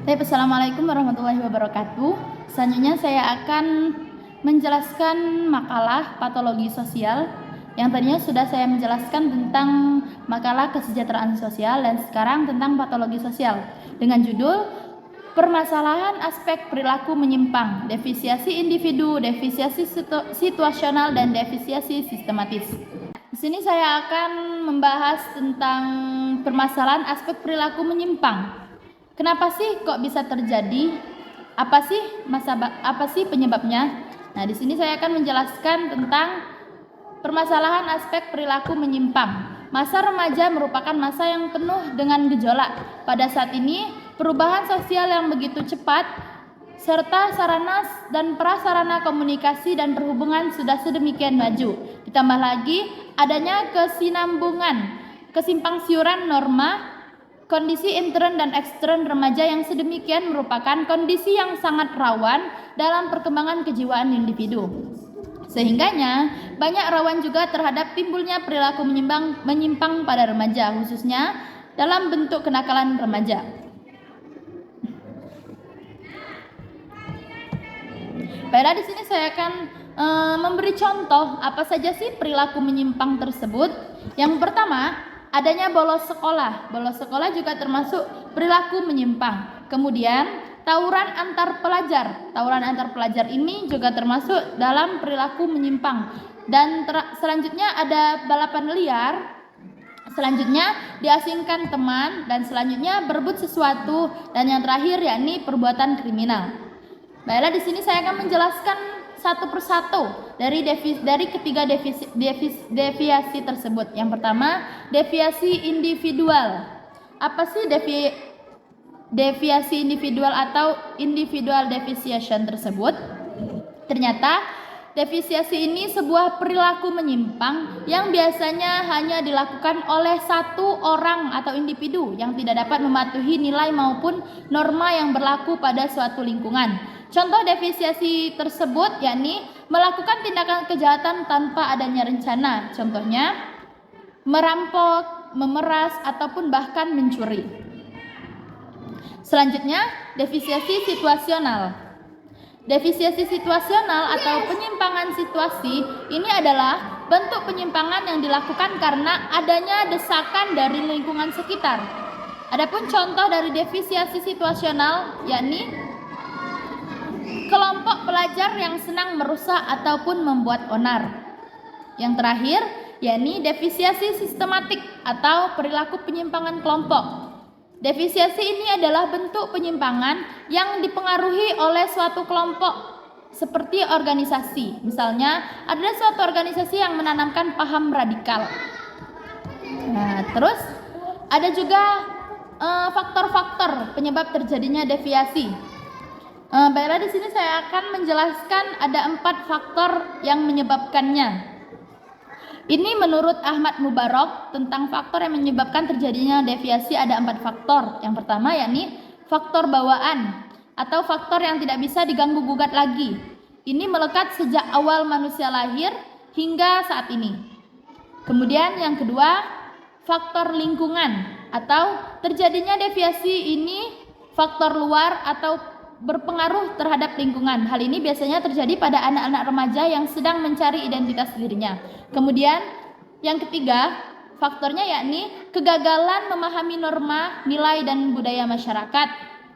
Assalamualaikum warahmatullahi wabarakatuh. Selanjutnya saya akan menjelaskan makalah patologi sosial yang tadinya sudah saya menjelaskan tentang makalah kesejahteraan sosial dan sekarang tentang patologi sosial dengan judul permasalahan aspek perilaku menyimpang, defisiasi individu, defisiasi situasional dan defisiasi sistematis. Di sini saya akan membahas tentang permasalahan aspek perilaku menyimpang. Kenapa sih kok bisa terjadi? Apa sih penyebabnya? Nah, di sini saya akan menjelaskan tentang permasalahan aspek perilaku menyimpang. Masa remaja merupakan masa yang penuh dengan gejolak. Pada saat ini, perubahan sosial yang begitu cepat serta sarana dan prasarana komunikasi dan perhubungan sudah sedemikian maju. Ditambah lagi adanya kesimpangsiuran norma, kondisi intern dan ekstern remaja yang sedemikian merupakan kondisi yang sangat rawan dalam perkembangan kejiwaan individu. Sehingganya banyak rawan juga terhadap timbulnya perilaku menyimpang pada remaja, khususnya dalam bentuk kenakalan remaja. Baiklah, di sini saya akan memberi contoh apa saja sih perilaku menyimpang tersebut. Yang pertama, adanya bolos sekolah. Bolos sekolah juga termasuk perilaku menyimpang. Kemudian tawuran antar pelajar. Tawuran antar pelajar ini juga termasuk dalam perilaku menyimpang. Dan selanjutnya ada balapan liar. Selanjutnya diasingkan teman, dan selanjutnya berebut sesuatu, dan yang terakhir yakni perbuatan kriminal. Baiklah, di sini saya akan menjelaskan satu persatu dari ketiga deviasi tersebut. Yang pertama, deviasi individual. Apa sih deviasi individual atau individual deviation tersebut? Ternyata deviasi ini sebuah perilaku menyimpang yang biasanya hanya dilakukan oleh satu orang atau individu yang tidak dapat mematuhi nilai maupun norma yang berlaku pada suatu lingkungan. Contoh deviasi tersebut yakni melakukan tindakan kejahatan tanpa adanya rencana. Contohnya merampok, memeras, ataupun bahkan mencuri. Selanjutnya, deviasi situasional. Deviasi situasional atau penyimpangan situasi ini adalah bentuk penyimpangan yang dilakukan karena adanya desakan dari lingkungan sekitar. Adapun contoh dari deviasi situasional yakni kelompok pelajar yang senang merusak ataupun membuat onar. Yang terakhir, yakni deviasi sistematik atau perilaku penyimpangan kelompok. Deviasi ini adalah bentuk penyimpangan yang dipengaruhi oleh suatu kelompok seperti organisasi. Misalnya, ada suatu organisasi yang menanamkan paham radikal. Nah, terus ada juga faktor-faktor penyebab terjadinya deviasi. Baiklah, di sini saya akan menjelaskan ada 4 faktor yang menyebabkannya. Ini menurut Ahmad Mubarak tentang faktor yang menyebabkan terjadinya deviasi ada 4 faktor. Yang pertama yakni faktor bawaan atau faktor yang tidak bisa diganggu gugat lagi. Ini melekat sejak awal manusia lahir hingga saat ini. Kemudian yang kedua, faktor lingkungan atau terjadinya deviasi ini faktor luar atau berpengaruh terhadap lingkungan. Hal ini biasanya terjadi pada anak-anak remaja yang sedang mencari identitas dirinya. Kemudian yang ketiga, faktornya yakni kegagalan memahami norma, nilai dan budaya masyarakat.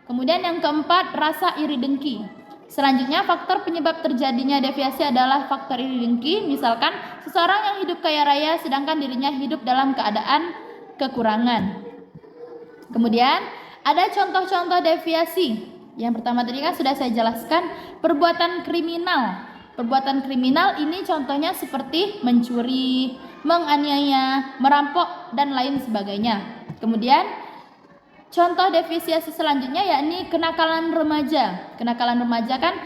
Kemudian yang keempat, rasa iri dengki. Selanjutnya, faktor penyebab terjadinya deviasi adalah faktor iri dengki. Misalkan seseorang yang hidup kaya raya sedangkan dirinya hidup dalam keadaan kekurangan. Kemudian ada contoh-contoh deviasi. Yang pertama tadi kan sudah saya jelaskan, perbuatan kriminal. Perbuatan kriminal ini contohnya seperti mencuri, menganiaya, merampok, dan lain sebagainya. Kemudian contoh deviasi selanjutnya yakni kenakalan remaja. Kenakalan remaja kan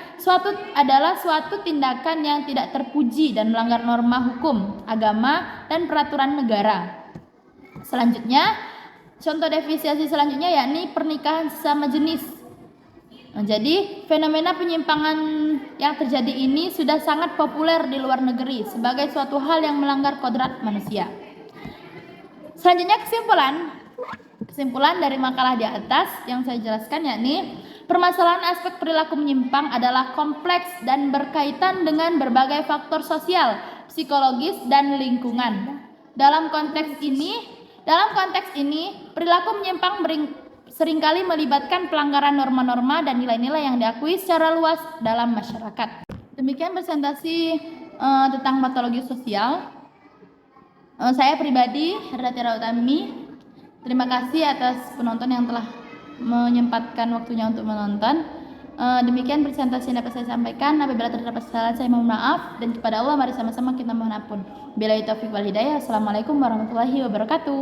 adalah suatu tindakan yang tidak terpuji dan melanggar norma hukum, agama, dan peraturan negara. Selanjutnya, contoh deviasi selanjutnya yakni pernikahan sesama jenis. Nah, jadi fenomena penyimpangan yang terjadi ini sudah sangat populer di luar negeri sebagai suatu hal yang melanggar kodrat manusia. Selanjutnya kesimpulan, Kesimpulan dari makalah di atas yang saya jelaskan yakni permasalahan aspek perilaku menyimpang adalah kompleks dan berkaitan dengan berbagai faktor sosial, psikologis, dan lingkungan. Dalam konteks ini, perilaku menyimpang seringkali melibatkan pelanggaran norma-norma dan nilai-nilai yang diakui secara luas dalam masyarakat. Demikian presentasi tentang patologi sosial. Saya pribadi, Herda Tiara Utami, terima kasih atas penonton yang telah menyempatkan waktunya untuk menonton. Demikian presentasi yang dapat saya sampaikan. Apabila terdapat kesalahan, saya mohon maaf, dan kepada Allah mari sama-sama kita mohon ampun. Billahi taufiq wal hidayah. Assalamualaikum warahmatullahi wabarakatuh.